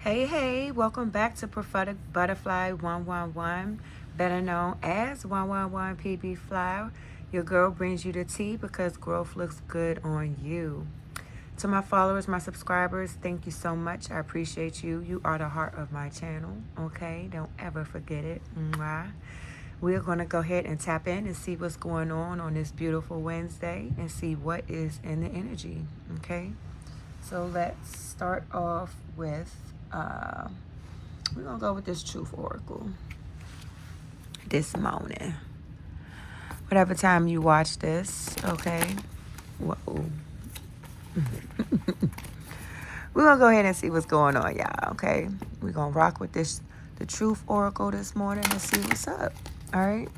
Hey, welcome back to Prophetic Butterfly 111, better known as 111 PB Fly. Your girl brings you the tea because growth looks good on you. To my followers, my subscribers, thank you so much. I appreciate you. You are the heart of my channel, okay? Don't ever forget it. Mwah. We're going to go ahead and tap in and see what's going on this beautiful Wednesday and see what is in the energy, okay? So let's start off with, we're going to go with this Truth Oracle this morning. Whatever time you watch this, okay? Whoa. We're going to go ahead and see what's going on, y'all, okay? We're going to rock with this, the Truth Oracle this morning and see what's up, all right?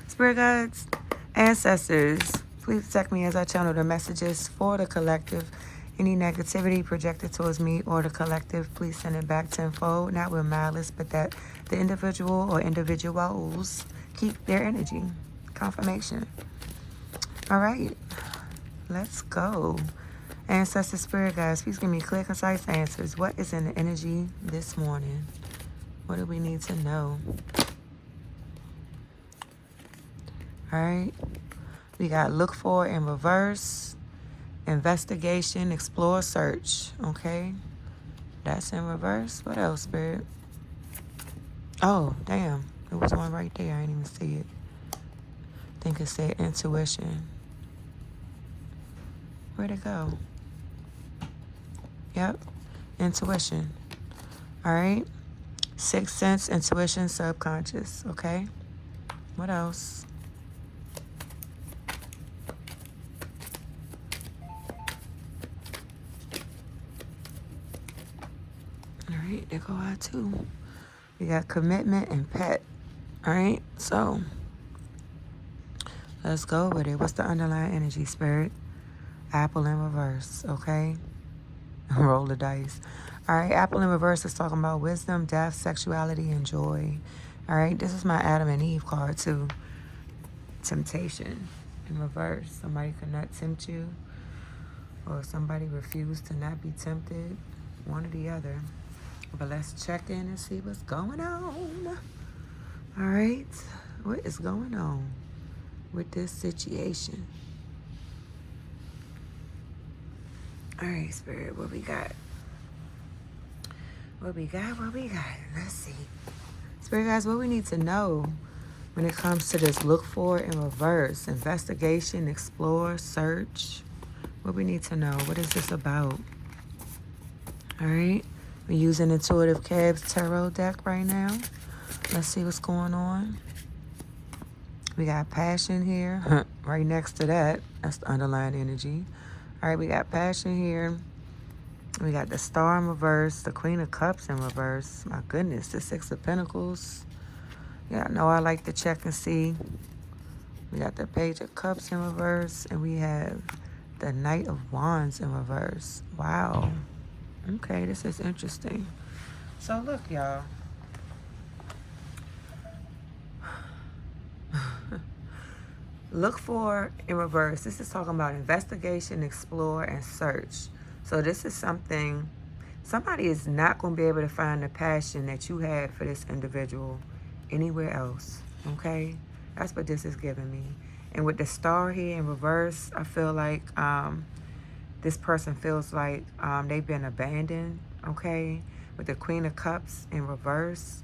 Spirit guides, ancestors, please protect me as I channel the messages for the collective. Any negativity projected towards me or the collective, please send it back tenfold, not with malice, but that the individual or individuals keep their energy. Confirmation. All right, let's go. Ancestor spirit guides, please give me clear, concise answers. What is in the energy this morning? What do we need to know? All right, we got look for in reverse, investigation, explore, search. Okay, that's in reverse. What else, spirit? Oh, damn, there was one right there. I didn't even see it. I think it said intuition. Where'd it go? Yep, intuition. All right, sixth sense, intuition, subconscious. Okay, what else? All right, there go our two. We got commitment and pet. All right, so let's go with it. What's the underlying energy, spirit? Apple in reverse, okay? Roll the dice. All right, apple in reverse is talking about wisdom, death, sexuality, and joy. All right, this is my Adam and Eve card too. Temptation in reverse. Somebody could not tempt you, or somebody refused to not be tempted. One or the other. But let's check in and see what's going on. All right, what is going on with this situation? All right, spirit, what we got? What we got? Let's see. Spirit guys, what we need to know when it comes to this look for in reverse, investigation, explore, search. What we need to know. What is this about? All right. We're using Intuitive Cab's Tarot deck right now. Let's see what's going on. We got passion here. Right next to that. That's the underlying energy. All right, we got passion here. We got the Star in reverse, the Queen of Cups in reverse. My goodness, the Six of Pentacles. Yeah, I know I like to check and see. We got the Page of Cups in reverse, and we have the Knight of Wands in reverse. Wow. Okay, this is interesting. So look, y'all. Look for in reverse. This is talking about investigation, explore, and search. So this is something, somebody is not going to be able to find the passion that you had for this individual anywhere else, okay? That's what this is giving me. And with the Star here in reverse, I feel like this person feels like they've been abandoned, okay? With the Queen of Cups in reverse,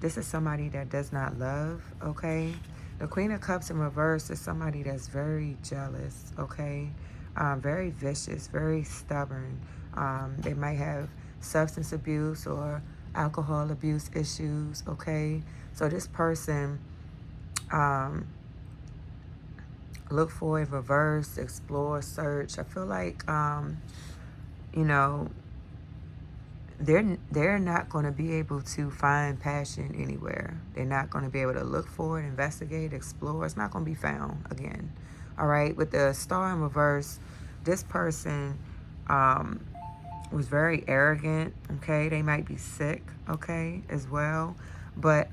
this is somebody that does not love, okay? The Queen of Cups in reverse is somebody that's very jealous, okay? Very vicious, very stubborn. They might have substance abuse or alcohol abuse issues, okay? So this person, look for in reverse, explore, search. I feel like, you know, they're not going to be able to find passion anywhere. They're not going to be able to look for it, investigate, explore. It's not going to be found again. All right. With the Star in reverse, this person was very arrogant. Okay. They might be sick. Okay. As well. But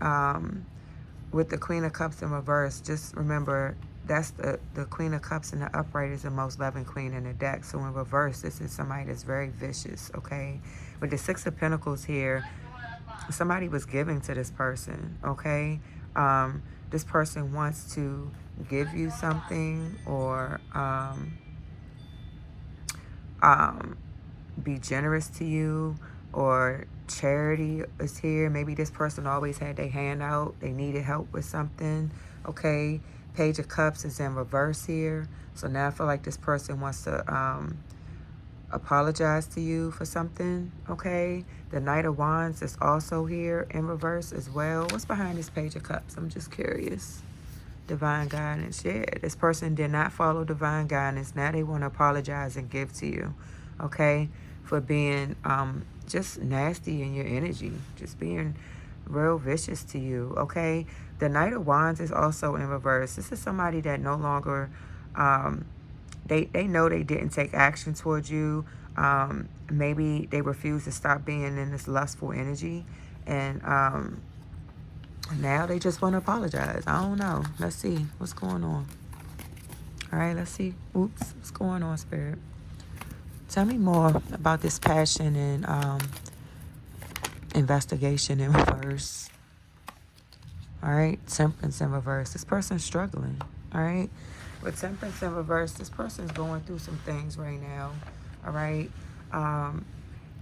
with the Queen of Cups in reverse, just remember That's the Queen of Cups in the upright is the most loving queen in the deck. So in reverse, this is somebody that's very vicious, okay? With the Six of Pentacles here, somebody was giving to this person, okay? This person wants to give you something, or be generous to you, or charity is here. Maybe this person always had their hand out. They needed help with something, okay? Page of Cups is in reverse here. So now I feel like this person wants to apologize to you for something, okay? The Knight of Wands is also here in reverse as well. What's behind this Page of Cups? I'm just curious. Divine guidance. Yeah, this person did not follow divine guidance. Now they want to apologize and give to you, okay, for being just nasty in your energy, just being real vicious to you, okay? The Knight of Wands is also in reverse. This is somebody that no longer they know they didn't take action towards you. Maybe they refuse to stop being in this lustful energy, and now they just want to apologize. I don't know. Let's see what's going on. All right, let's see. Oops, what's going on, Spirit? Tell me more about this passion and investigation in reverse. All right, Temperance in reverse. This person's struggling. All right, with Temperance in reverse, this person's going through some things right now. All right,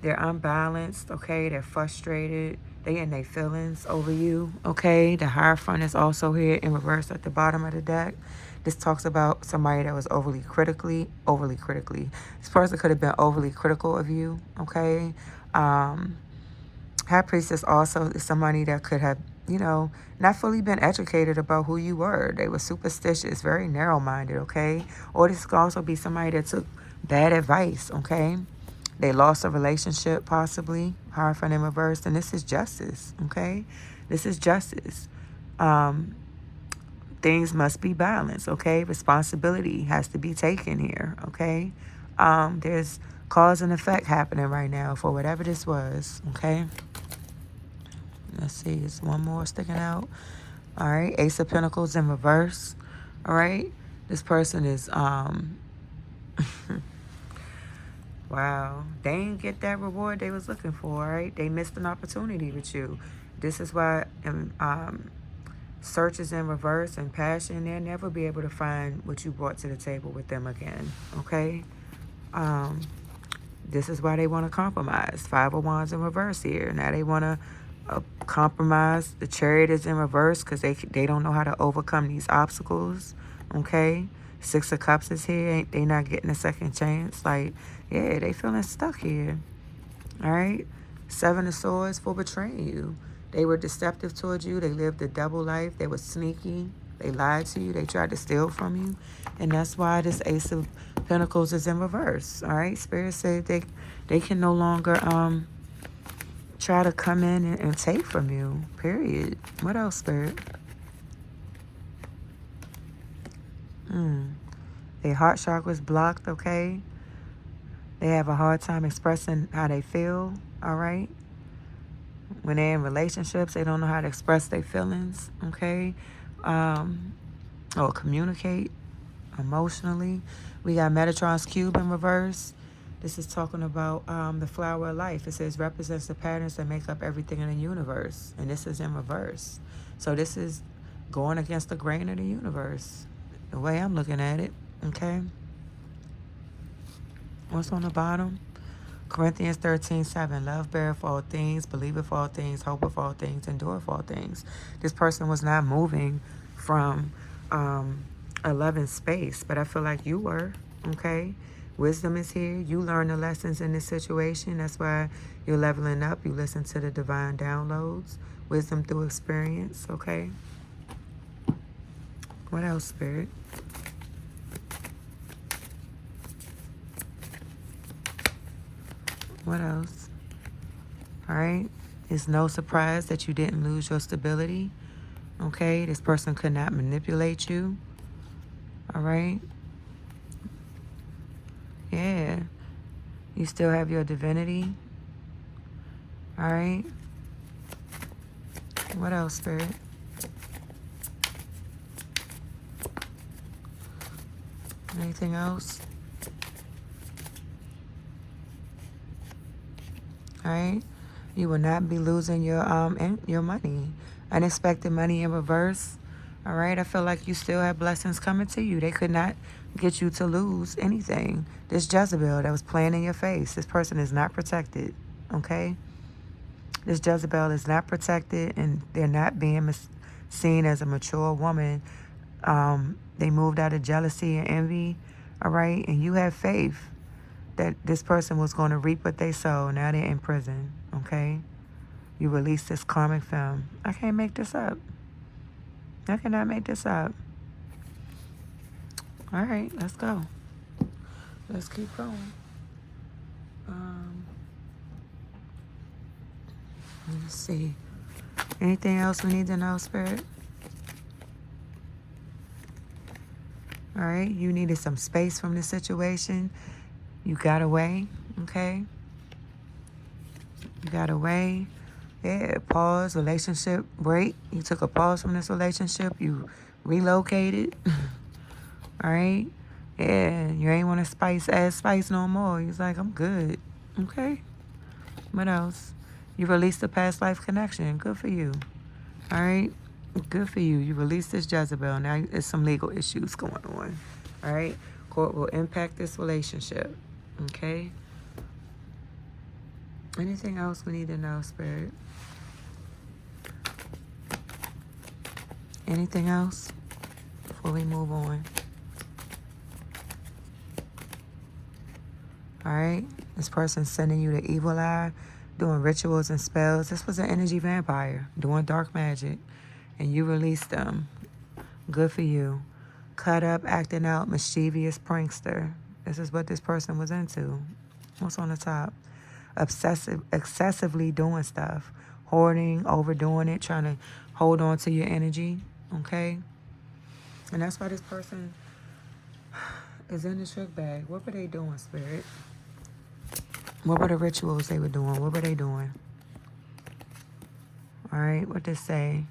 they're unbalanced. Okay, they're frustrated. They in their feelings over you, okay? The Hierophant is also here in reverse at the bottom of the deck. This talks about somebody that was overly critically. This person could have been overly critical of you, okay? High Priestess also is somebody that could have, not fully been educated about who you were. They were superstitious, very narrow-minded, okay? Or this could also be somebody that took bad advice, okay? They lost a relationship, possibly. Hierophant in reverse. And this is justice, okay? This is justice. Things must be balanced, okay? Responsibility has to be taken here, okay? There's cause and effect happening right now for whatever this was, okay? Let's see. There's one more sticking out. All right. Ace of Pentacles in reverse. All right. This person is... Wow, they didn't get that reward they was looking for, right? They missed an opportunity with you. This is why search is in reverse and passion. They'll never be able to find what you brought to the table with them again, okay? This is why they want to compromise. Five of Wands in reverse here. Now they want to compromise. The Chariot is in reverse because they don't know how to overcome these obstacles, okay? Six of Cups is here. They not getting a second chance. Like, yeah, they feeling stuck here. All right? Seven of Swords for betraying you. They were deceptive towards you. They lived a double life. They were sneaky. They lied to you. They tried to steal from you. And that's why this Ace of Pentacles is in reverse. All right? Spirit said they can no longer try to come in and take from you. Period. What else, Spirit? Their heart chakra is blocked, okay? They have a hard time expressing how they feel, all right? When they're in relationships, they don't know how to express their feelings, okay? Or communicate emotionally. We got Metatron's Cube in reverse. This is talking about the flower of life. It says represents the patterns that make up everything in the universe. And this is in reverse. So this is going against the grain of the universe. The way I'm looking at it, okay? What's on the bottom? Corinthians 13:7. Love beareth all things, believeth all things, hopeth all things, endureth all things. This person was not moving from a loving space, but I feel like you were, okay? Wisdom is here. You learn the lessons in this situation. That's why you're leveling up. You listen to the divine downloads. Wisdom through experience, okay? What else, Spirit? What else? All right. It's no surprise that you didn't lose your stability. Okay. This person could not manipulate you. All right. Yeah. You still have your divinity. All right. What else, Spirit? Anything else? All right. You will not be losing your money. Unexpected money in reverse. All right. I feel like you still have blessings coming to you. They could not get you to lose anything. This Jezebel that was playing in your face. This person is not protected. Okay. This Jezebel is not protected, and they're not being seen as a mature woman. They moved out of jealousy and envy. All right. And you have faith that this person was going to reap what they sow. Now they're in prison, okay? You release this karmic film. I can't make this up. I cannot make this up. All right, let's go. Let's keep going. Let's see. Anything else we need to know, Spirit? All right, you needed some space from the situation. You got away, okay? You got away. Yeah, pause, relationship break. You took a pause from this relationship. You relocated. All right? Yeah, you ain't want to add spice no more. He's like, I'm good. Okay? What else? You released the past life connection. Good for you. All right? Good for you. You released this Jezebel. Now there's some legal issues going on. All right? Court will impact this relationship. Okay? Anything else we need to know, Spirit? Anything else before we move on? All right? This person's sending you the evil eye, doing rituals and spells. This was an energy vampire doing dark magic, and you released them. Good for you. Cut up, acting out, mischievous prankster. This is what this person was into. What's on the top? Excessively doing stuff. Hoarding, overdoing it, trying to hold on to your energy. Okay? And that's why this person is in the trick bag. What were they doing, Spirit? What were the rituals they were doing? What were they doing? All right, what they say?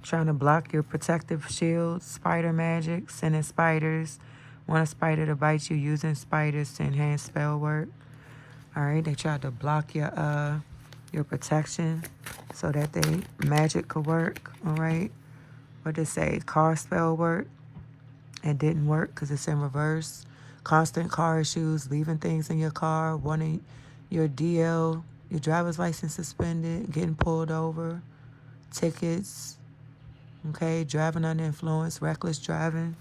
Trying to block your protective shield, spider magic, sending spiders. Want a spider to bite you, using spiders to enhance spell work. All right, they tried to block your protection so that they magic could work. All right, what they say? Car spell work. It didn't work because it's in reverse. Constant car issues, leaving things in your car, wanting your DL, your driver's license suspended, getting pulled over, tickets, okay, driving under influence, reckless driving.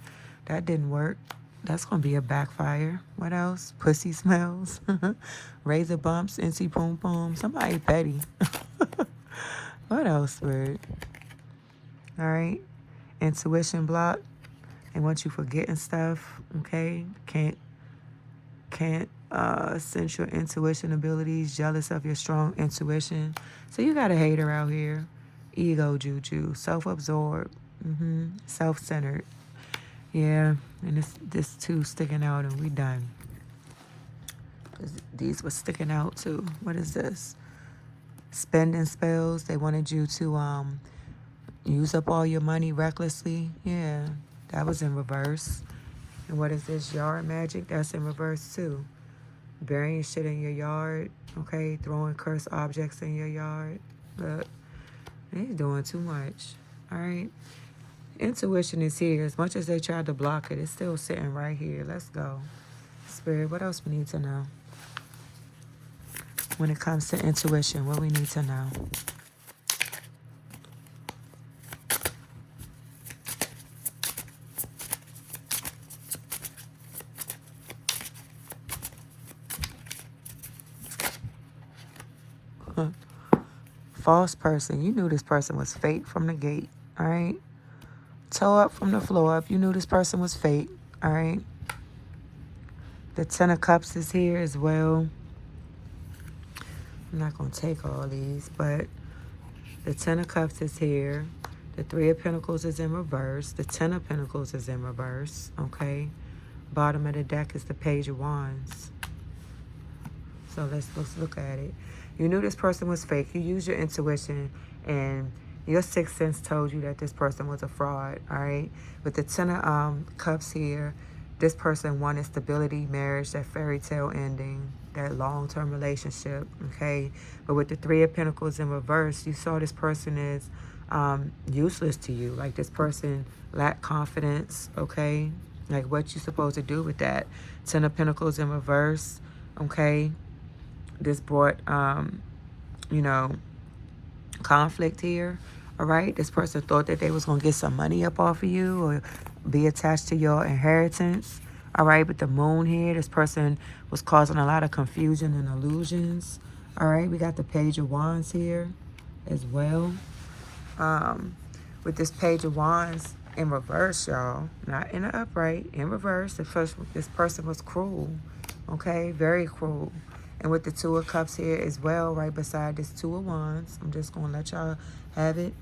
That didn't work. That's going to be a backfire. What else? Pussy smells, razor bumps, NC Poom Poom. Somebody petty. What else, Spirit? All right. Intuition block. They want you forgetting stuff, okay? Can't sense your intuition abilities, jealous of your strong intuition. So you got a hater out here. Ego juju, self-absorbed, self-centered. Yeah, and this two sticking out, and we done. 'Cause these were sticking out too. What is this? Spending spells. They wanted you to use up all your money recklessly. Yeah, that was in reverse. And what is this? Yard magic. That's in reverse too. Burying shit in your yard. Okay, throwing cursed objects in your yard. Look, they're doing too much. All right. Intuition is here. As much as they tried to block it, it's still sitting right here. Let's go. Spirit, what else we need to know? When it comes to intuition, what we need to know? False person. You knew this person was fake from the gate. All right. Toe up from the floor up. You knew this person was fake. All right. The Ten of Cups is here as well. I'm not going to take all these, but the Ten of Cups is here. The Three of Pentacles is in reverse. The Ten of Pentacles is in reverse. Okay. Bottom of the deck is the Page of Wands. So let's look at it. You knew this person was fake. You used your intuition, and your sixth sense told you that this person was a fraud, all right? With the Ten of Cups here, This person wanted stability, marriage, that fairy tale ending, that long-term relationship, okay? But with the Three of Pentacles in reverse, you saw this person is useless to you. Like this person lacked confidence, okay? Like what you supposed to do with that? Ten of Pentacles in reverse, okay? This brought, you know, conflict here, all right? This person thought that they was going to get some money up off of you or be attached to your inheritance, all right? But the moon here, this person was causing a lot of confusion and illusions, all right? We got the Page of Wands here as well. With this Page of Wands in reverse, y'all, not in the upright, in reverse, this person was cruel, okay? Very cruel. And with the Two of Cups here as well, right beside this Two of Wands, I'm just going to let y'all have it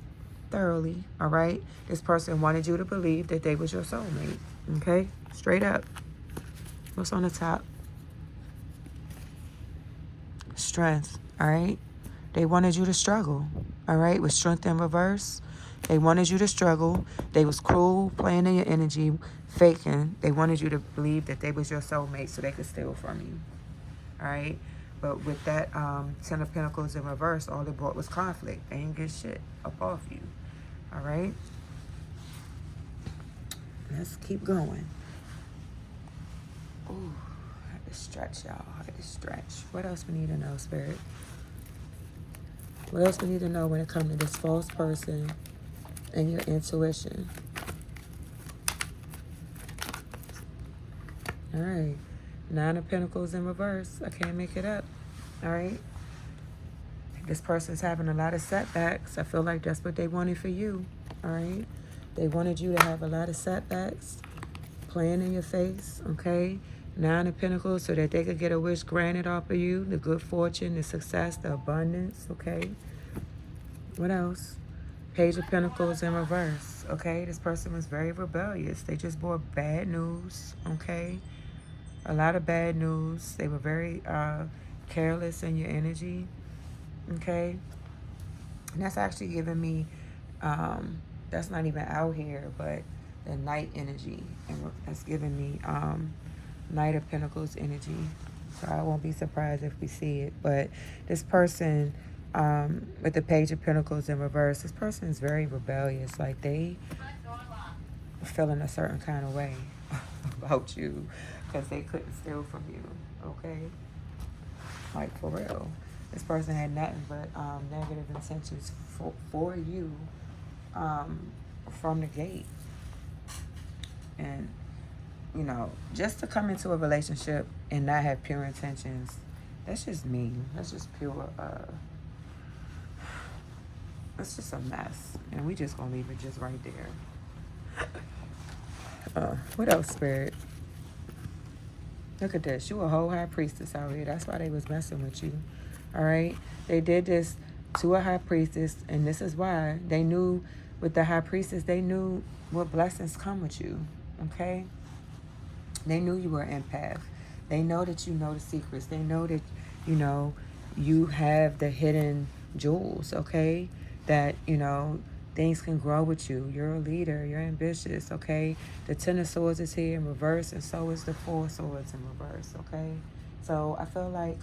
thoroughly, all right? This person wanted you to believe that they was your soulmate, okay? Straight up. What's on the top? Strength, all right? They wanted you to struggle, all right? With Strength in reverse, they wanted you to struggle. They was cruel, playing in your energy, faking. They wanted you to believe that they was your soulmate so they could steal from you. All right, but with that Ten of Pentacles in reverse, all it brought was conflict. They ain't get shit up off you. All right, let's keep going. Ooh, I had to stretch, y'all. I had to stretch. What else we need to know, Spirit? What else we need to know when it comes to this false person and your intuition? All right. Nine of Pentacles in reverse. I can't make it up. All right. This person's having a lot of setbacks. I feel like that's what they wanted for you. All right. They wanted you to have a lot of setbacks playing in your face. Okay. Nine of Pentacles so that they could get a wish granted off of you. The good fortune, the success, the abundance. Okay. What else? Page of Pentacles in reverse. Okay. This person was very rebellious. They just brought bad news. Okay. A lot of bad news. They were very careless in your energy. Okay. And that's actually giving me, that's not even out here, but the Knight energy. And that's giving me Knight of Pentacles energy. So I won't be surprised if we see it. But this person, with the Page of Pentacles in reverse, this person is very rebellious. Like they feeling a certain kind of way about you because they couldn't steal from you, okay? Like, for real. This person had nothing but negative intentions for you from the gate. And, you know, just to come into a relationship and not have pure intentions, that's just mean. That's just pure, it's just a mess. And we just gonna leave it just right there. What else, Spirit? Look at this. You a whole high priestess out here. That's why they was messing with you. All right? They did this to a high priestess, and this is why. They knew with the high priestess, they knew what blessings come with you. Okay? They knew you were an empath. They know that you know the secrets. They know that, you know, you have the hidden jewels, okay? That, you know, things can grow with you. You're a leader. You're ambitious, okay? The Ten of Swords is here in reverse, and so is the Four of Swords in reverse, okay? So I feel like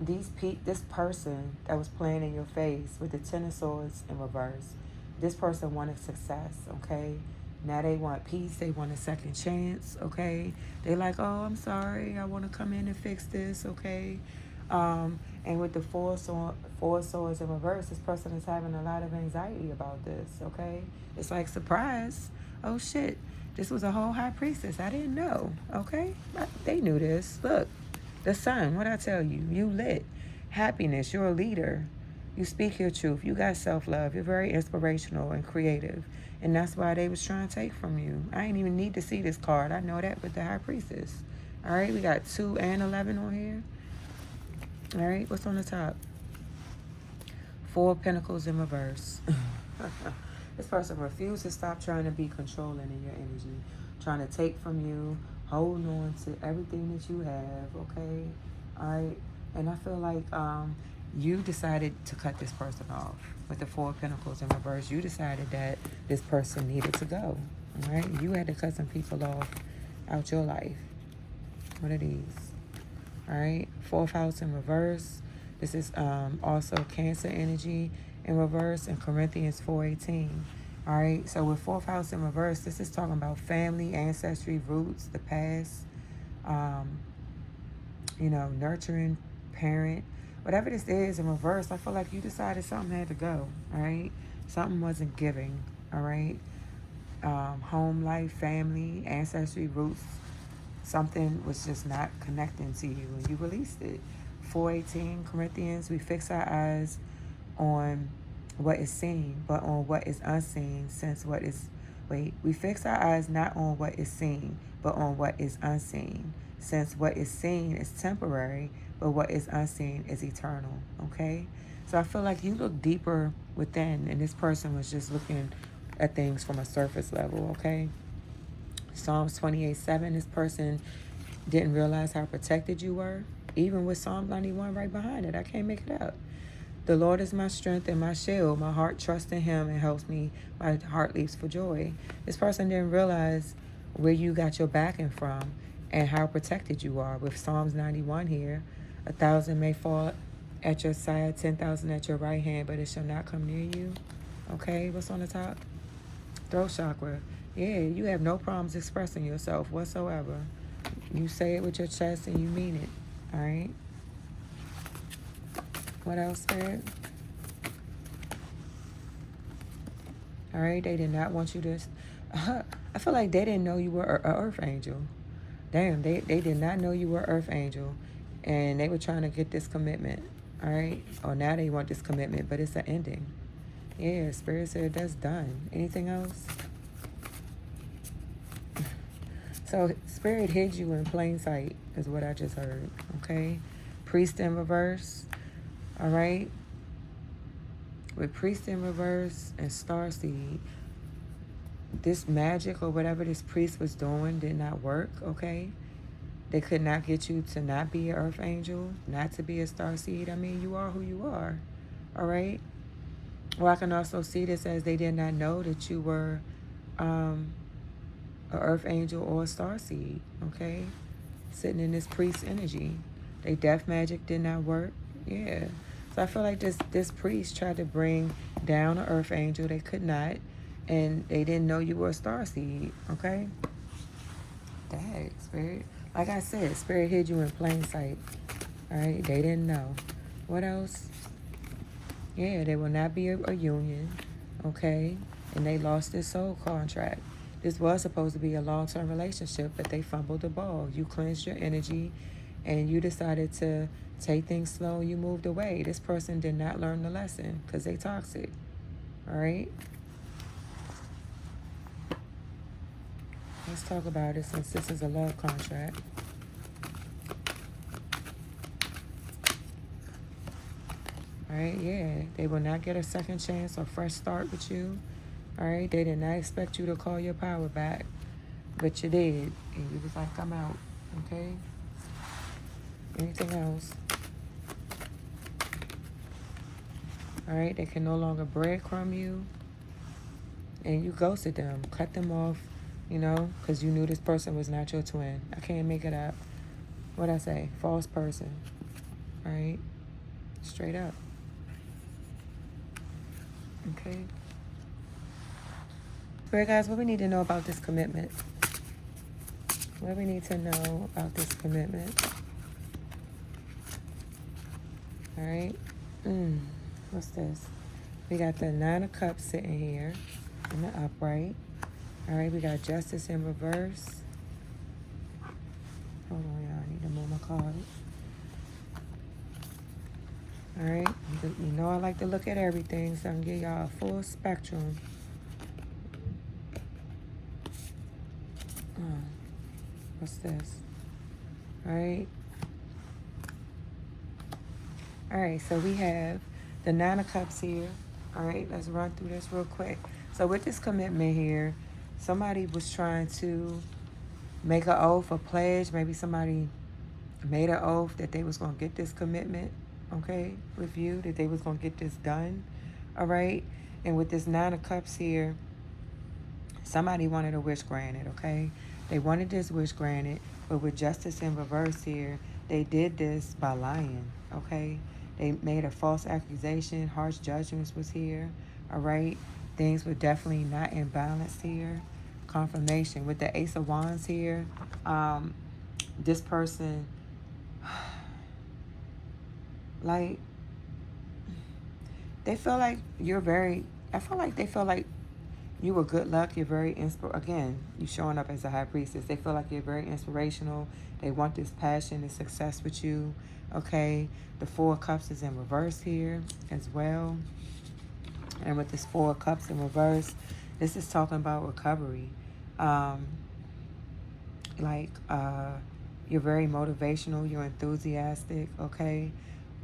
this person that was playing in your face with the Ten of Swords in reverse, this person wanted success, okay? Now they want peace. They want a second chance, okay? They like, oh, I'm sorry. I want to come in and fix this, okay? And with the Four of Swords in reverse, this person is having a lot of anxiety about this, okay? It's like, surprise. Oh, shit. This was a whole high priestess. I didn't know, okay? They knew this. Look, the sun, what'd I tell you? You lit. Happiness, you're a leader. You speak your truth. You got self-love. You're very inspirational and creative. And that's why they was trying to take from you. I ain't even need to see this card. I know that with the high priestess. All right, we got 2 and 11 on here. All right, what's on the top? 4 of Pentacles in reverse. This person refused to stop trying to be controlling in your energy, trying to take from you, holding on to everything that you have, okay? All right, and I feel like you decided to cut this person off. With the 4 of Pentacles in reverse, you decided that this person needed to go, All right? You had to cut some people off out your life. What are these? All right? Fourth house in reverse. This is also Cancer energy in reverse in Corinthians 4:18. All right? So with fourth house in reverse, this is talking about family, ancestry, roots, the past, nurturing parent. Whatever this is in reverse, I feel like you decided something had to go. All right? Something wasn't giving. All right? Home life, family, ancestry, roots, something was just not connecting to you and you released it. 4:18 Corinthians, we fix our eyes on what is seen, but on what is unseen, since what is we fix our eyes not on what is seen, but on what is unseen, since what is seen is temporary, but what is unseen is eternal. Okay? So I feel like you look deeper within, and this person was just looking at things from a surface level. Okay? Psalms 28:7, this person didn't realize how protected you were, even with Psalm 91 right behind it. I can't make it up. The Lord is my strength and my shield. My heart trusts in him and helps me. My heart leaps for joy. This person didn't realize where you got your backing from and how protected you are. With Psalms 91 here, 1,000 may fall at your side, 10,000 at your right hand, but it shall not come near you. Okay, what's on the top? Throat chakra. Yeah, you have no problems expressing yourself whatsoever. You say it with your chest and you mean it. All right? What else, Spirit? All right, they did not want you to... I feel like they didn't know you were an earth angel. Damn, they did not know you were an earth angel. And they were trying to get this commitment. All right? Or now they want this commitment, but it's an ending. Yeah, Spirit said that's done. Anything else? So Spirit hid you in plain sight is what I just heard. Okay? Priest in reverse. All right? With priest in reverse and starseed, this magic or whatever this priest was doing did not work. Okay? They could not get you to not be an earth angel, not to be a starseed. I mean, you are who you are. All right? Or I can also see this as they did not know that you were an earth angel or a starseed. Okay? Sitting in this priest energy. They death magic did not work. Yeah. So I feel like this priest tried to bring down an earth angel. They could not. And they didn't know you were a starseed. Okay? Dang, Spirit. Like I said, Spirit hid you in plain sight. All right? They didn't know. What else? Yeah, they will not be a union. Okay? And they lost their soul contract. This was supposed to be a long-term relationship, but they fumbled the ball. You cleansed your energy, and you decided to take things slow. You moved away. This person did not learn the lesson because they toxic. All right? Let's talk about it since this is a love contract. All right, yeah. They will not get a second chance or fresh start with you. All right? They did not expect you to call your power back, but you did. And you was like, I'm out. Okay? Anything else? All right? They can no longer breadcrumb you. And you ghosted them. Cut them off, because you knew this person was not your twin. I can't make it up. What'd I say? False person. All right? Straight up. Okay? Spirit guys, what we need to know about this commitment? What we need to know about this commitment? All right? What's this? We got the 9 of Cups sitting here in the upright. All right, we got Justice in reverse. Hold on, y'all. I need to move my card. All right. You know I like to look at everything, so I'm going to give y'all a full spectrum. What's this? All right. All right, so we have the 9 of Cups here. All right, let's run through this real quick. So with this commitment here, somebody was trying to make an oath, a pledge. Maybe somebody made an oath that they was going to get this commitment, okay, with you, that they was going to get this done, all right? And with this 9 of Cups here, Somebody wanted a wish granted, okay? They wanted this wish granted, but with justice in reverse here, they did this by lying, okay? They made a false accusation. Harsh judgments was here, all right? Things were definitely not in balance here. Confirmation with the Ace of Wands here. This person, like, they feel like you're very, I feel like they feel like you were good luck. You're very again, you showing up as a high priestess. They feel like you're very inspirational. They want this passion and success with you. Okay. The Four of Cups is in reverse here as well. And with this Four of Cups in reverse, this is talking about recovery. Like, you're very motivational. You're enthusiastic. Okay.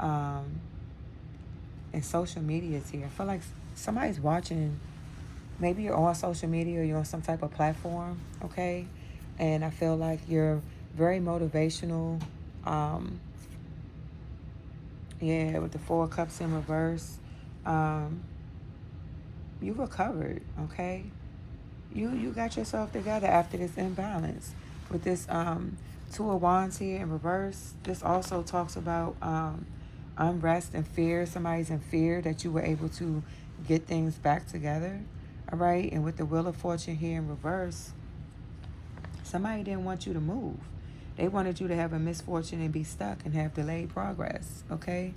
And social media is here. I feel like somebody's watching. Maybe you're on social media or you're on some type of platform, okay? And I feel like you're very motivational. Yeah, with the Four of Cups in reverse. You recovered, okay? You got yourself together after this imbalance. With this Two of Wands here in reverse, this also talks about unrest and fear. Somebody's in fear that you were able to get things back together. All right, and with the Wheel of Fortune here in reverse, somebody didn't want you to move. They wanted you to have a misfortune and be stuck and have delayed progress, okay?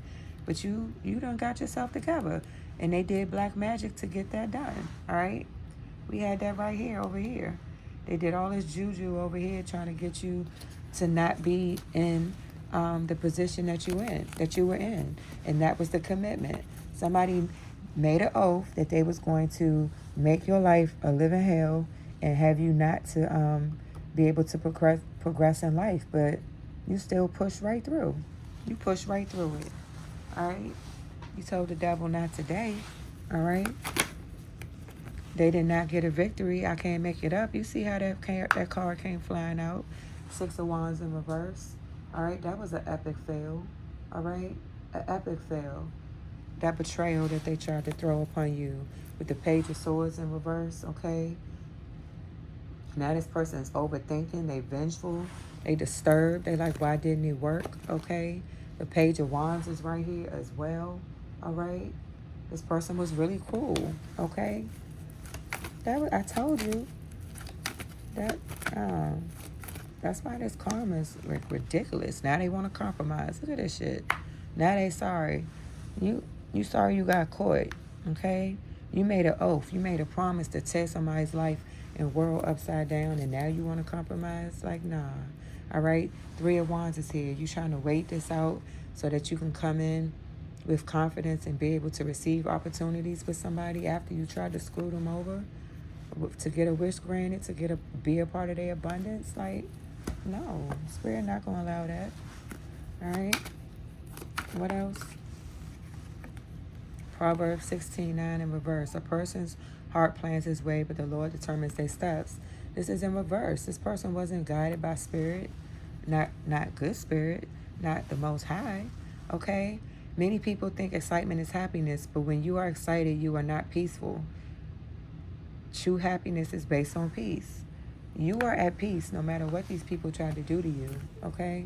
But you done got yourself together, and they did black magic to get that done, all right? We had that right here, over here. They did all this juju over here trying to get you to not be in the position that you were in, and that was the commitment. Somebody made an oath that they was going to make your life a living hell and have you not to be able to progress in life, but you still push right through. You push right through it. All right. You told the devil not today. All right. They did not get a victory. I can't make it up. You see how that card came flying out? Six of Wands in reverse. All right. That was an epic fail. All right. An epic fail. That betrayal that they tried to throw upon you with the Page of Swords in reverse, okay? Now this person is overthinking. They vengeful. They disturbed. They like, why didn't it work, okay? The Page of Wands is right here as well, all right? This person was really cool, okay? I told you. That's why this karma is ridiculous. Now they want to compromise. Look at this shit. Now they sorry. You sorry you got caught, okay? You made an oath. You made a promise to tear somebody's life and world upside down, and now you want to compromise? Like, nah. All right? Three of Wands is here. You trying to wait this out so that you can come in with confidence and be able to receive opportunities with somebody after you tried to screw them over, to get a wish granted, to be a part of their abundance. Like, no. Spirit not going to allow that. All right? What else? Proverbs 16:9 in reverse. A person's heart plans his way, but the Lord determines their steps. This is in reverse. This person wasn't guided by spirit, not good spirit, not the Most High. Okay? Many people think excitement is happiness, but when you are excited, you are not peaceful. True happiness is based on peace. You are at peace no matter what these people tried to do to you. Okay?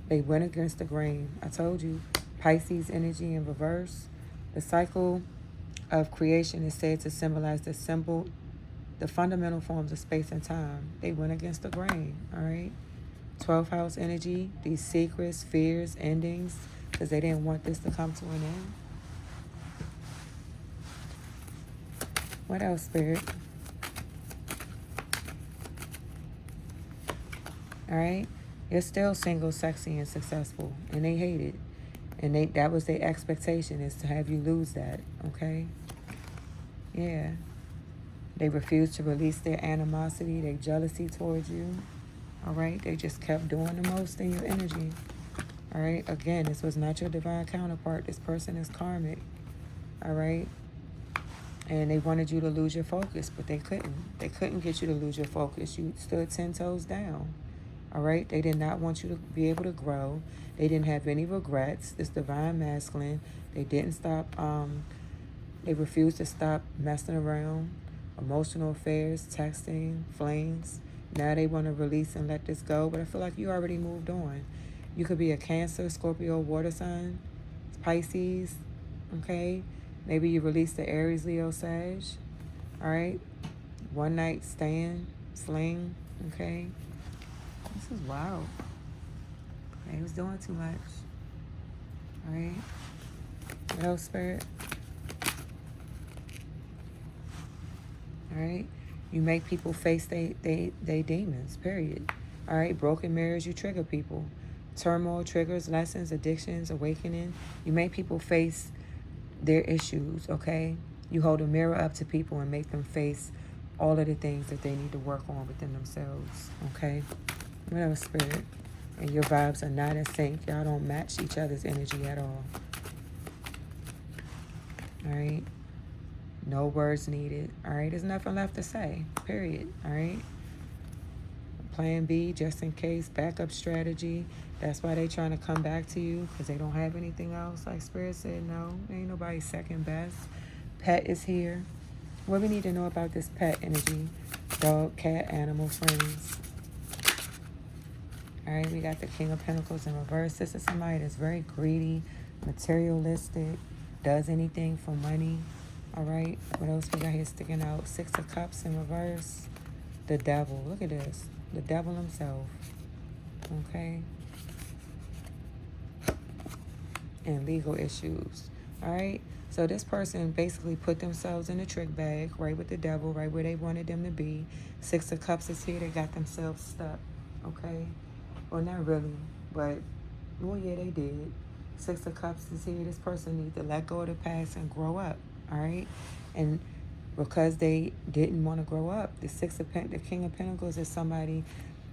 They went against the grain. I told you. Pisces energy in reverse. The cycle of creation is said to symbolize the fundamental forms of space and time. They went against the grain, all right? 12th house energy, these secrets, fears, endings, because they didn't want this to come to an end. What else, Spirit? All right? You're still single, sexy, and successful, and they hate it. And that was their expectation, is to have you lose that, okay? Yeah. They refused to release their animosity, their jealousy towards you, all right? They just kept doing the most in your energy, all right? Again, this was not your divine counterpart. This person is karmic, all right? And they wanted you to lose your focus, but they couldn't. They couldn't get you to lose your focus. You stood 10 toes down. All right? They did not want you to be able to grow. They didn't have any regrets. This divine masculine. They didn't stop. They refused to stop messing around. emotional affairs, texting, flings. Now they want to release and let this go, but I feel like you already moved on. You could be a Cancer, Scorpio, water sign, Pisces, okay? Maybe you release the Aries, Leo, Sag, all right? One night stand, fling, okay? This is wild. They was doing too much, all right? What else, Spirit? All right? You make people face they demons, period. All right? Broken marriage, you trigger people. Turmoil triggers lessons, addictions, awakening. You make people face their issues, okay? You hold a mirror up to people and make them face all of the things that they need to work on within themselves, okay? What else, Spirit? And your vibes are not in sync. Y'all don't match each other's energy at all. All right? No words needed. All right? There's nothing left to say, period. All right? Plan B, just in case, backup strategy. That's why they trying to come back to you, because they don't have anything else. Like Spirit said, no, ain't nobody second best. Pet is here. What we need to know about this pet energy? Dog, cat, animal, friends. All right, we got the King of Pentacles in reverse. This is somebody that's very greedy, materialistic, does anything for money. All right, what else we got here sticking out? Six of Cups in reverse. The Devil. Look at this. The Devil himself. Okay. And legal issues. All right. So this person basically put themselves in a trick bag, right with the devil, right where they wanted them to be. Six of Cups is here. They got themselves stuck. Okay. Well, not really, but, well, yeah, they did. Six of Cups is here. This person needs to let go of the past and grow up. All right. And because they didn't want to grow up, the King of Pentacles is somebody.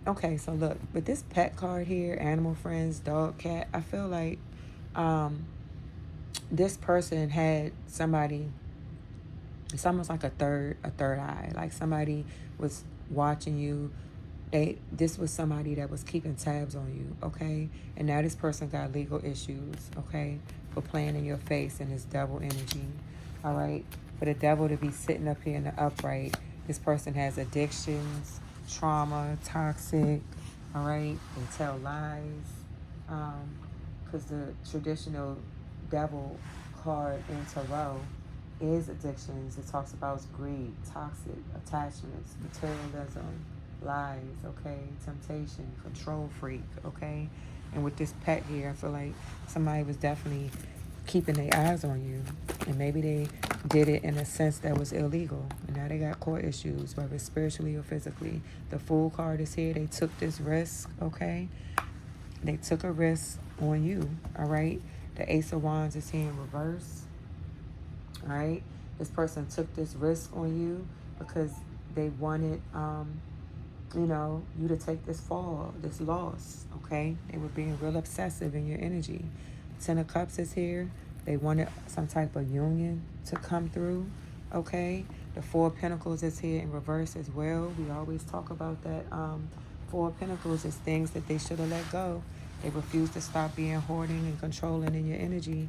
Okay, so look, with this pet card here, animal friends, dog, cat, I feel like this person had somebody. It's almost like a third eye. Like somebody was watching you. This was somebody that was keeping tabs on you, okay? And now this person got legal issues, okay, for playing in your face in this devil energy, all right? For the devil to be sitting up here in the upright, this person has addictions, trauma, toxic, all right? They tell lies, because the traditional devil card in tarot is addictions. It talks about greed, toxic attachments, materialism, lies, okay, temptation, control freak, okay. And with this pet here, I feel like somebody was definitely keeping their eyes on you, and maybe they did it in a sense that was illegal, and now they got court issues, whether it's spiritually or physically. The Fool card is here. They took this risk, okay. They took a risk on you, all right. The Ace of Wands is here in reverse, all right. This person took this risk on you because they wanted you to take this fall, this loss, okay? They were being real obsessive in your energy. Ten of Cups is here. They wanted some type of union to come through, okay? The Four of Pentacles is here in reverse as well. We always talk about that. Four of Pentacles is things that they should have let go. They refuse to stop being hoarding and controlling in your energy.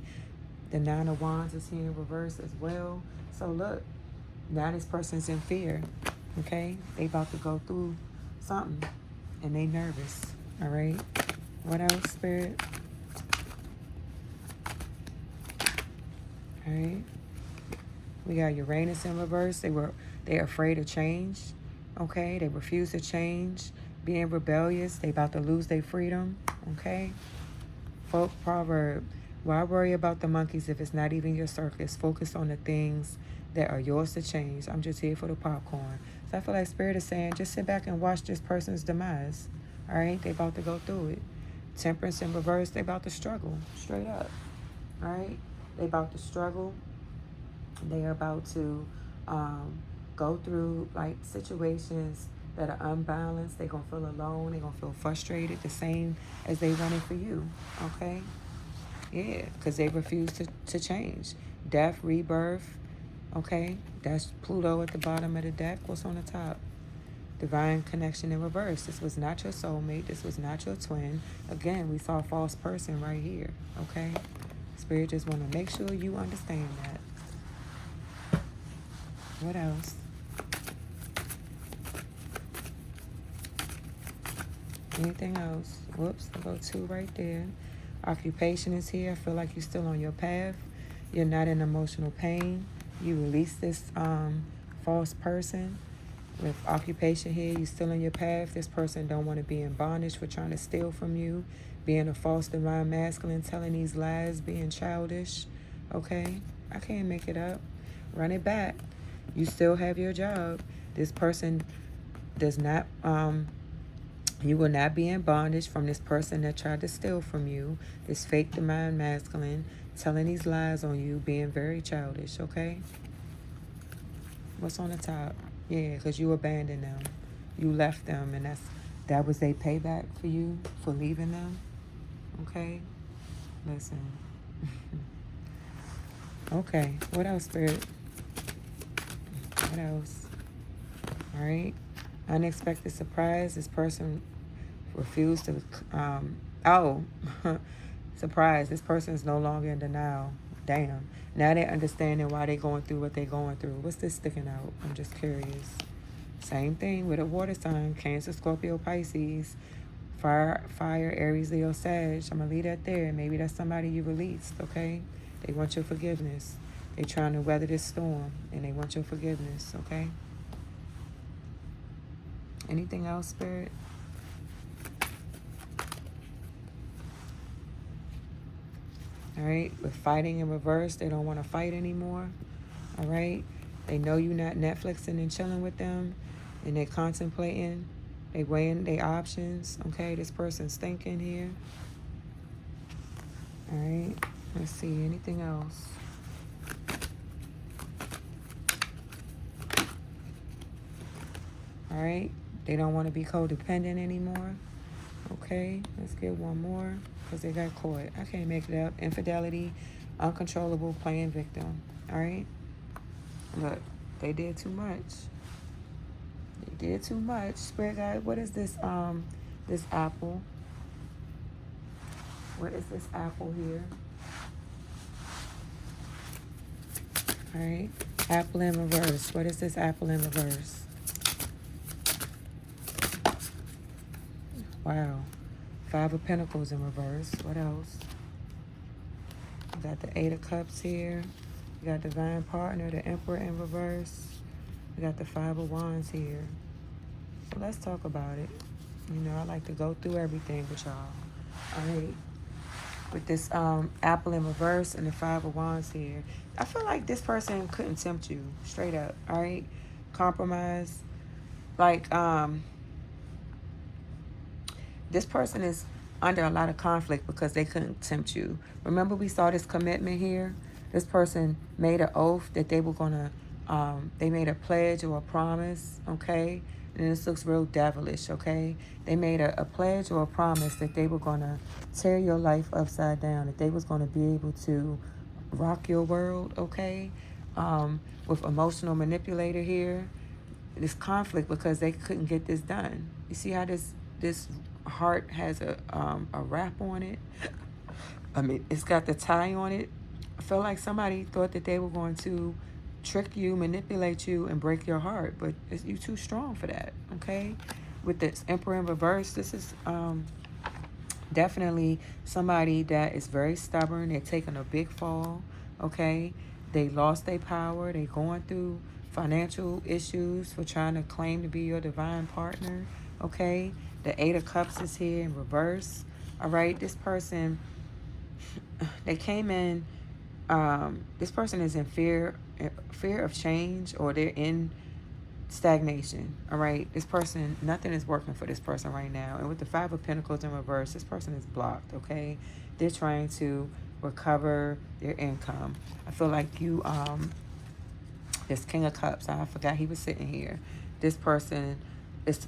The Nine of Wands is here in reverse as well. So look, now this person's in fear, okay? They about to go through something, and they nervous, all right? What else, Spirit? All right. We got Uranus in reverse. They're afraid of change, okay? They refuse to change, being rebellious. They about to lose their freedom, okay? Folk proverb. Why worry about the monkeys if it's not even your circus? Focus on the things that are yours to change. I'm just here for the popcorn. So I feel like Spirit is saying, just sit back and watch this person's demise. All right? They about to go through it. Temperance in reverse, they about to struggle. Straight up. All right? They about to struggle. They are about to go through, like, situations that are unbalanced. They're going to feel alone. They're going to feel frustrated, the same as they running for you. Okay? Yeah, because they refuse to change. Death, rebirth, okay? That's Pluto at the bottom of the deck. What's on the top? Divine connection in reverse. This was not your soulmate. This was not your twin. Again, we saw a false person right here, okay? Spirit just want to make sure you understand that. What else? Anything else? Whoops, I'll go 2 right there. Occupation is here. I feel like you're still on your path. You're not in emotional pain. You release this false person. With occupation here, you're still on your path. This person don't want to be in bondage for trying to steal from you, being a false divine masculine, telling these lies, being childish. Okay? I can't make it up. Run it back. You still have your job. This person does not you will not be in bondage from this person that tried to steal from you, this fake divine masculine, telling these lies on you, being very childish, okay? What's on the top? Yeah, because you abandoned them. You left them, and that was a payback for you for leaving them, okay? Listen. Okay, what else, Spirit? What else? All right. Unexpected surprise. This person refused to, surprise. This person is no longer in denial. Damn. Now they're understanding why they're going through what they're going through. What's this sticking out? I'm just curious. Same thing with a water sign. Cancer, Scorpio, Pisces. Fire, Aries, Leo, Sag. I'm going to leave that there. Maybe that's somebody you released, okay? They want your forgiveness. They're trying to weather this storm, and they want your forgiveness, okay? Anything else, Spirit? All right, with fighting in reverse, they don't want to fight anymore. All right, they know you're not Netflixing and chilling with them, and they're contemplating, they weighing their options. Okay, this person's thinking here. All right, let's see, anything else? All right, they don't want to be codependent anymore. Okay, let's get one more because they got caught. I can't make it up. Infidelity, uncontrollable, playing victim. All right, look, they did too much. They did too much. Spirit guide, what is this? This apple. What is this apple here? All right, apple in reverse. What is this apple in reverse? Wow. 5 of Pentacles in reverse. What else? We got the 8 of Cups here. We got Divine Partner, the Emperor in reverse. We got the 5 of Wands here. So let's talk about it. You know, I like to go through everything with y'all. All right. With this apple in reverse and the 5 of Wands here. I feel like this person couldn't tempt you. Straight up. All right. Compromise. Like, this person is under a lot of conflict because they couldn't tempt you. Remember we saw this commitment here? This person made an oath that they were going to, they made a pledge or a promise, okay? And this looks real devilish, okay? They made a pledge or a promise that they were going to tear your life upside down, that they was going to be able to rock your world, okay? With emotional manipulator here, this conflict because they couldn't get this done. You see how this heart has a wrap on it. I mean, it's got the tie on it. I feel like somebody thought that they were going to trick you, manipulate you, and break your heart, but you're too strong for that, okay? With this Emperor in reverse, this is definitely somebody that is very stubborn. They're taking a big fall, okay? They lost their power. They're going through financial issues for trying to claim to be your divine partner, okay? The 8 of Cups is here in reverse. All right, this person, they came in, this person is in fear of change, or they're in stagnation. All right, this person, nothing is working for this person right now. And with the 5 of Pentacles in reverse, this person is blocked, okay? They're trying to recover their income. I feel like you, this King of Cups, I forgot he was sitting here. This person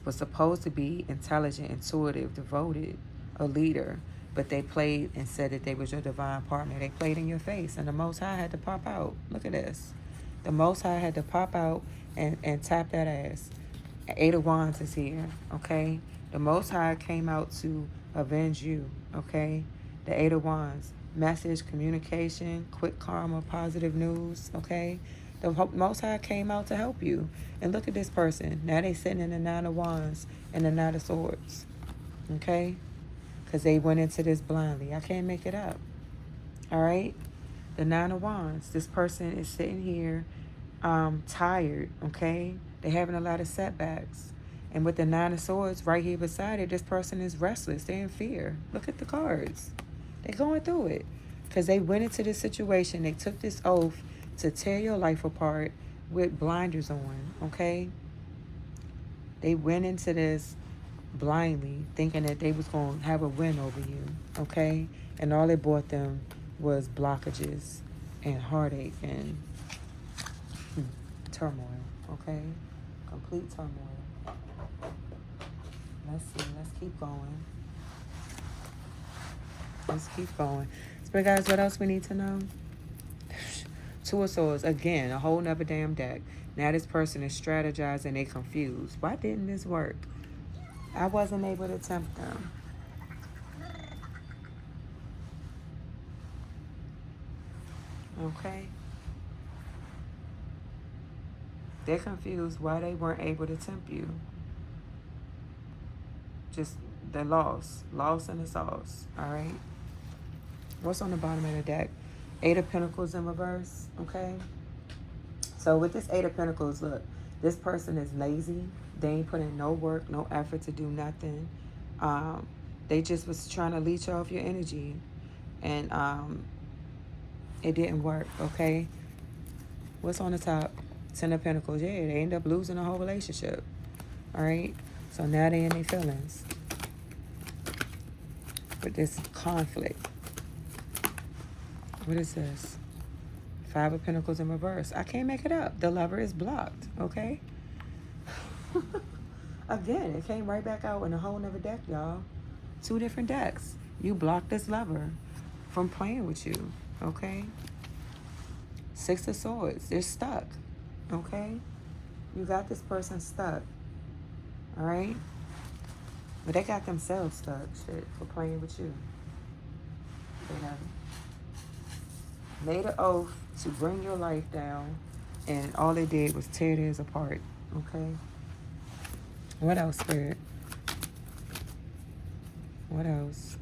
was supposed to be intelligent, intuitive, devoted, a leader, but they played and said that they was your divine partner. They played in your face, and the Most High had to pop out. Look at this. The Most High had to pop out and tap that ass. 8 of Wands is here, okay? The Most High came out to avenge you, okay? The 8 of Wands. Message, communication, quick karma, positive news, okay? The Most High came out to help you. And look at this person. Now they sitting in the 9 of Wands and the 9 of Swords. Okay? Because they went into this blindly. I can't make it up. All right? The Nine of Wands. This person is sitting here tired, okay? They're having a lot of setbacks. And with the Nine of Swords right here beside it, this person is restless. They're in fear. Look at the cards. They're going through it. Because they went into this situation. They took this oath to tear your life apart with blinders on, okay? They went into this blindly, thinking that they was going to have a win over you, okay? And all it brought them was blockages and heartache and turmoil, okay? Complete turmoil. Let's see. Let's keep going. Let's keep going. Spirit guys, what else we need to know? Two of Swords. Again, a whole nother damn deck. Now this person is strategizing. They confused. Why didn't this work? I wasn't able to tempt them. Okay? They're confused why they weren't able to tempt you. Just, they're lost. Lost in the sauce. Alright? What's on the bottom of the deck? Eight of Pentacles in reverse. Okay? So with this Eight of Pentacles, look. This person is lazy. They ain't put in no work, no effort to do nothing. They just was trying to leech off your energy. And it didn't work, okay? What's on the top? Ten of Pentacles. Yeah, they end up losing the whole relationship. All right? So now they in their feelings. With this conflict. What is this? Five of Pentacles in reverse. I can't make it up. The lover is blocked, okay? Again, it came right back out in a whole nother deck, y'all. Two different decks. You blocked this lover from playing with you, okay? Six of Swords. They're stuck, okay? You got this person stuck, all right? But they got themselves stuck, shit, for playing with you. They have made an oath to bring your life down, and all they did was tear theirs apart, okay? What else, Spirit? What else?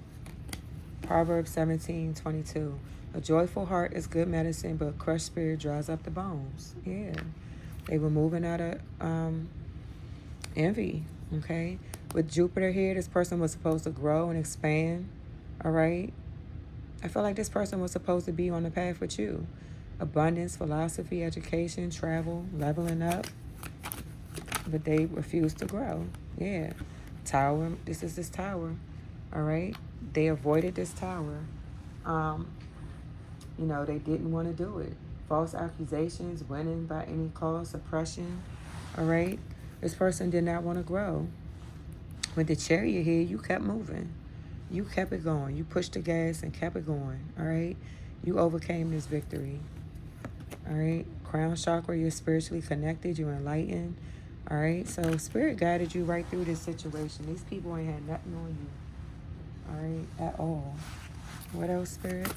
Proverbs 17:22. A joyful heart is good medicine, but a crushed spirit dries up the bones. Yeah. They were moving out of envy, okay? With Jupiter here, this person was supposed to grow and expand, all right? I feel like this person was supposed to be on the path with you. Abundance, philosophy, education, travel, leveling up. But they refused to grow. Yeah. Tower. This is this tower. All right. They avoided this tower. You know, they didn't want to do it. False accusations, winning by any cost, suppression. All right. This person did not want to grow. With the Chariot here, you kept moving. You kept it going. You pushed the gas and kept it going. All right. You overcame this victory. All right. Crown chakra, you're spiritually connected. You're enlightened. All right. So Spirit guided you right through this situation. These people ain't had nothing on you. All right. At all. What else, Spirit?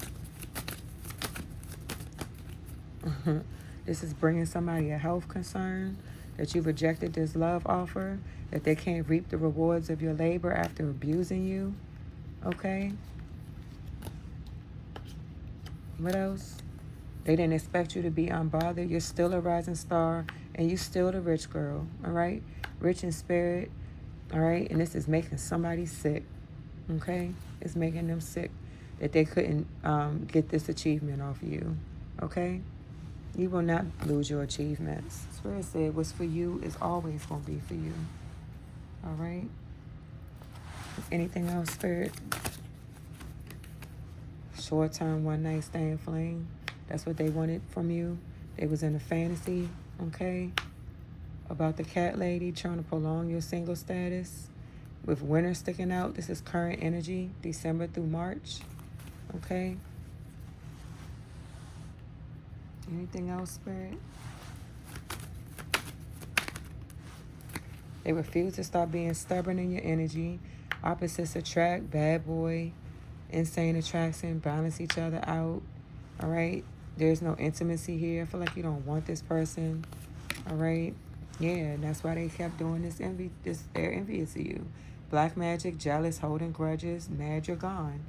This is bringing somebody a health concern. That you rejected this love offer. That they can't reap the rewards of your labor after abusing you. Okay. What else? They didn't expect you to be unbothered. You're still a rising star, and you still the rich girl, all right? Rich in spirit, all right? And this is making somebody sick, okay? It's making them sick that they couldn't get this achievement off of you, okay? You will not lose your achievements. Spirit said what's for you is always going to be for you, all right? Anything else, Spirit? Short-term, one-night stand fling. That's what they wanted from you. They was in a fantasy, okay? About the cat lady trying to prolong your single status. With winter sticking out, this is current energy, December through March, okay? Anything else, Spirit? They refuse to stop being stubborn in your energy. Opposites attract, bad boy, insane attraction, balance each other out, all right? There's no intimacy here. I feel like you don't want this person, all right? Yeah, and that's why they kept doing this envy. They're envious of you. Black magic, jealous, holding grudges, mad you're gone.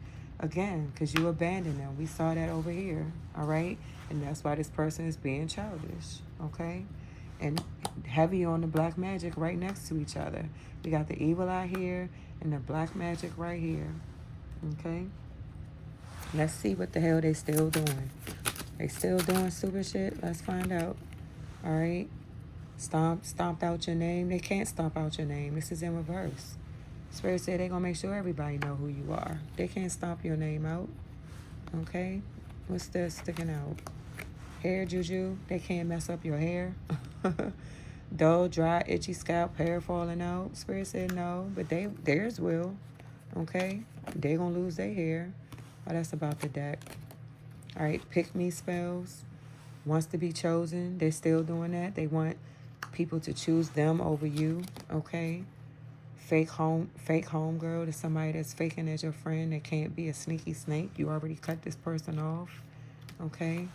Again, because you abandoned them. We saw that over here, all right? And that's why this person is being childish, okay? And heavy on the black magic right next to each other. We got the evil eye here and the black magic right here, okay? Let's see what the hell they still doing. They still doing stupid shit? Let's find out, all right? Stomped out your name. They can't stomp out your name. This is in reverse. Spirit said they're going to make sure everybody know who you are. They can't stomp your name out. Okay? What's this sticking out? Hair juju. They can't mess up your hair. Dull, dry, itchy scalp, hair falling out. Spirit said no, but theirs will. Okay? They going to lose their hair. Oh, that's about the deck. All right, pick me spells. Wants to be chosen. They're still doing that. They want people to choose them over you. Okay? Fake home girl to somebody that's faking as your friend that can't be a sneaky snake. You already cut this person off. Okay?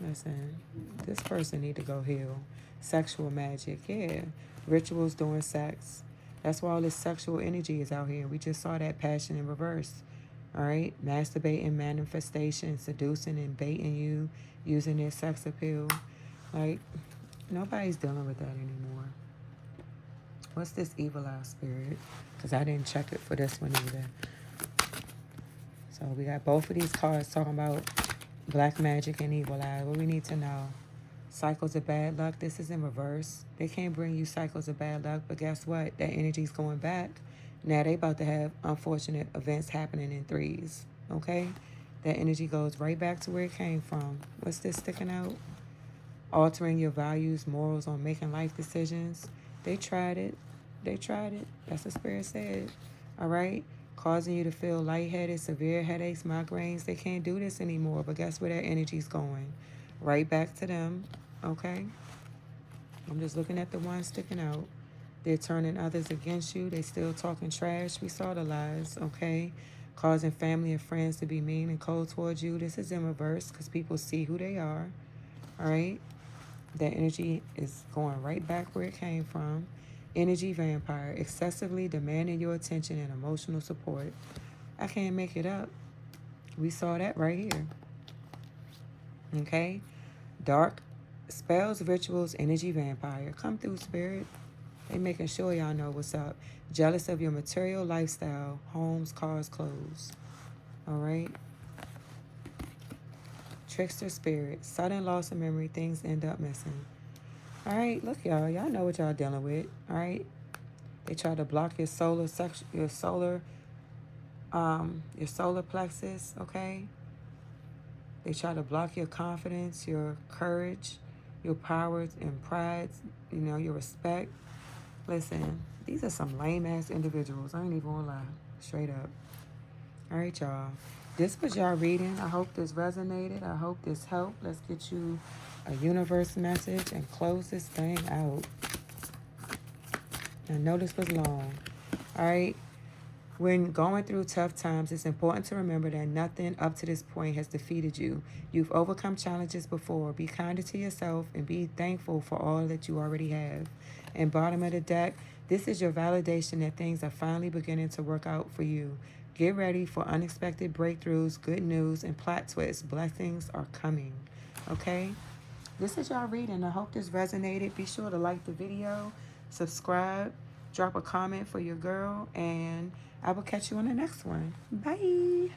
Listen, this person need to go heal. Sexual magic, yeah. Rituals doing sex. That's why all this sexual energy is out here. We just saw that passion in reverse. All right? Masturbating, manifestation, seducing and baiting you, using their sex appeal. Like, nobody's dealing with that anymore. What's this evil eye spirit? Because I didn't check it for this one either. So we got both of these cards talking about black magic and evil eye. What we need to know. Cycles of bad luck. This is in reverse. They can't bring you cycles of bad luck, but guess what? That energy's going back. Now they about to have unfortunate events happening in threes. Okay? That energy goes right back to where it came from. What's this sticking out? Altering your values, morals on making life decisions. They tried it. They tried it. That's what Spirit said. All right? Causing you to feel lightheaded, severe headaches, migraines. They can't do this anymore. But guess where that energy's going? Right back to them. Okay? I'm just looking at the one sticking out. They're turning others against you. They still talking trash. We saw the lies. Okay? Causing family and friends to be mean and cold towards you. This is in reverse because people see who they are. All right? That energy is going right back where it came from. Energy vampire, excessively demanding your attention and emotional support. I can't make it up. We saw that right here. Okay? Dark spells, rituals, energy vampire. Come through, Spirit. They making sure y'all know what's up. Jealous of your material lifestyle, homes, cars, clothes. All right? Trickster spirit, sudden loss of memory, things end up missing. All right, look, y'all. Y'all know what y'all dealing with. All right, they try to block your solar plexus. Okay, they try to block your confidence, your courage, your powers and pride. You know, your respect. Listen, these are some lame ass individuals. I ain't even gonna lie, straight up. All right, y'all. This was y'all reading. I hope this resonated. I hope this helped. Let's get you a universe message and close this thing out. I know this was long. All right. When going through tough times, it's important to remember that nothing up to this point has defeated you. You've overcome challenges before. Be kinder to yourself and be thankful for all that you already have. And bottom of the deck, this is your validation that things are finally beginning to work out for you. Get ready for unexpected breakthroughs, good news, and plot twists. Blessings are coming. Okay? This is y'all reading. I hope this resonated. Be sure to like the video, subscribe, drop a comment for your girl, and I will catch you on the next one. Bye.